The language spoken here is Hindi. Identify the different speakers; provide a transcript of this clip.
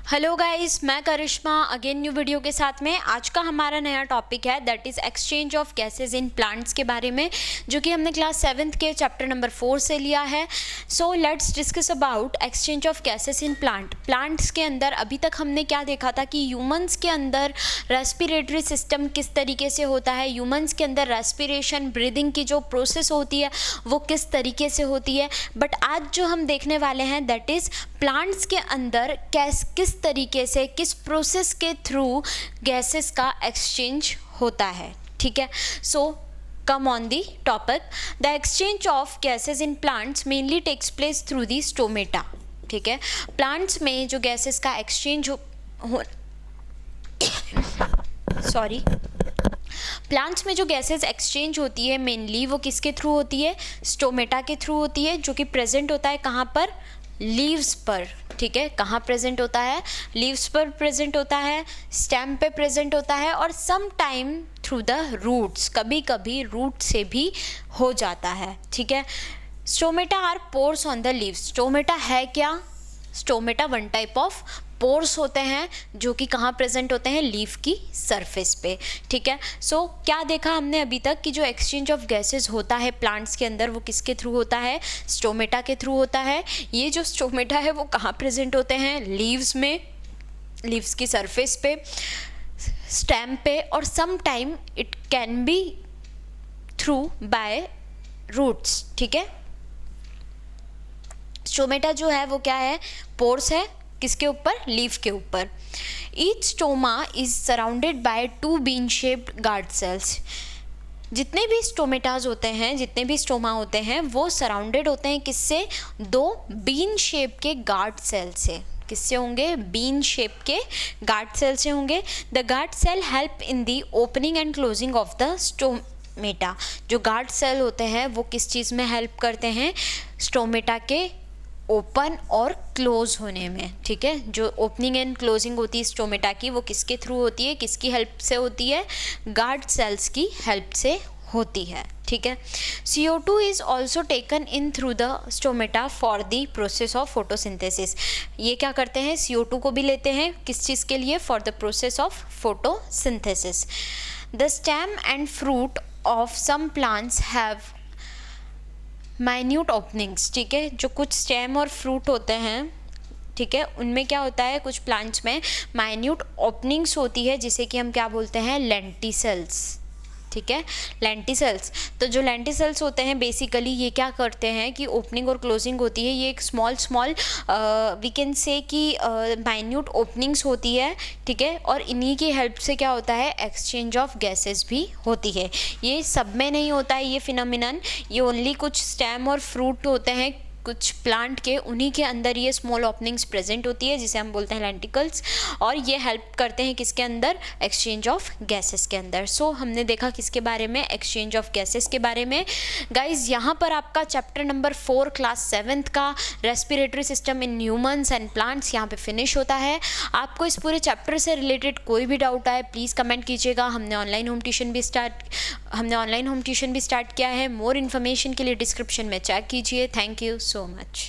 Speaker 1: हेलो गाइस, मैं करिश्मा अगेन न्यू वीडियो के साथ में। आज का हमारा नया टॉपिक है that is exchange of gases in plants के बारे में, जो कि हमने क्लास 7th के चैप्टर नंबर 4 से लिया है। So let's discuss about exchange of gases in plants के अंदर अभी तक हमने क्या देखा था कि ह्यूमंस के अंदर रेस्पिरेटरी सिस्टम किस तरीके से होता है, ह्यूमंस के अंदर रेस्पिरेशन ब्रीदिंग की जो प्रोसेस होती है वो किस तरीके से होती है। बट आज जो हम देखने वाले हैं दैट इज़ प्लांट्स के अंदर किस तरीके से, किस प्रोसेस के थ्रू गैसेस का एक्सचेंज होता है। ठीक है, so come on the topic. The exchange of gases in plants mainly takes place through the stomata. ठीक है, प्लांट्स में जो गैसेस का एक्सचेंज प्लांट्स में जो गैसेस एक्सचेंज होती है मेनली वो किसके थ्रू होती है, स्टोमेटा के थ्रू होती है, जो कि प्रेजेंट होता है कहाँ पर, लीव्स पर। ठीक है, कहाँ प्रेजेंट होता है, लीव्स पर प्रेजेंट होता है, स्टेम पे प्रेजेंट होता है, और some time through the roots, कभी कभी रूट से भी हो जाता है। ठीक है, stomata are pores on the leaves. Stomata है क्या, stomata one type of pores होते हैं जो कि कहाँ प्रेजेंट होते हैं, लीफ की सरफेस पे। ठीक है, सो क्या देखा हमने अभी तक कि जो एक्सचेंज ऑफ गैसेस होता है प्लांट्स के अंदर वो किसके थ्रू होता है, स्टोमेटा के थ्रू होता है। ये जो स्टोमेटा है वो कहाँ प्रेजेंट होते हैं, लीव्स में, लीव्स की सरफेस पे, स्टेम पे, और some time it can be through by roots. ठीक है, स्टोमेटा जो है वो क्या है, पोर्स है, किसके ऊपर, लीफ के ऊपर। Each stoma is surrounded by 2 bean shaped guard cells. जितने भी स्टोमेटाज होते हैं, जितने भी स्टोमा होते हैं वो सराउंडेड होते हैं किससे, 2 बीन शेप के गार्ड सेल से। किससे होंगे, बीन शेप के गार्ड सेल से होंगे। The guard cell help in the opening and closing of the stomata. जो गार्ड सेल होते हैं वो किस चीज़ में हेल्प करते हैं, स्टोमेटा के ओपन और क्लोज होने में। ठीक है, जो ओपनिंग एंड क्लोजिंग होती है स्टोमेटा की वो किसके थ्रू होती है, किसकी हेल्प से होती है, गार्ड सेल्स की हेल्प से होती है। ठीक है, CO2 is also taken in through the stomata for the process of photosynthesis. ये क्या करते हैं, CO2 को भी लेते हैं किस चीज़ के लिए, for the process of photosynthesis. The stem and fruit of some plants have minute openings. ठीक है, जो कुछ स्टेम और फ्रूट होते हैं, ठीक है, उनमें क्या होता है, कुछ प्लांट्स में माइन्यूट ओपनिंग्स होती है जिसे कि हम क्या बोलते हैं, लेंटिसल्स। ठीक है, लेंटिसल्स। तो जो लेंटिसल्स होते हैं बेसिकली ये क्या करते हैं कि ओपनिंग और क्लोजिंग होती है, ये एक स्मॉल वी कैन से कि माइन्यूट ओपनिंग्स होती है। ठीक है, और इन्हीं की हेल्प से क्या होता है, एक्सचेंज ऑफ गैसेस भी होती है। ये सब में नहीं होता है ये फिनोमिनन, ये ओनली कुछ स्टेम और फ्रूट होते हैं कुछ प्लांट के, उन्हीं के अंदर ये स्मॉल ओपनिंग्स प्रेजेंट होती है जिसे हम बोलते हैं लेंटिकल्स, और ये हेल्प करते हैं किसके अंदर, एक्सचेंज ऑफ गैसेस के अंदर। सो हमने देखा किसके बारे में, एक्सचेंज ऑफ गैसेस के बारे में। गाइज यहाँ पर आपका चैप्टर नंबर 4 क्लास 7th का respiratory system in humans and plants यहाँ पे फिनिश होता है। आपको इस पूरे चैप्टर से रिलेटेड कोई भी डाउट आए प्लीज़ कमेंट कीजिएगा। हमने ऑनलाइन होम ट्यूशन भी स्टार्ट किया है। मोर इन्फॉर्मेशन के लिए डिस्क्रिप्शन में चेक कीजिए। Thank you so much.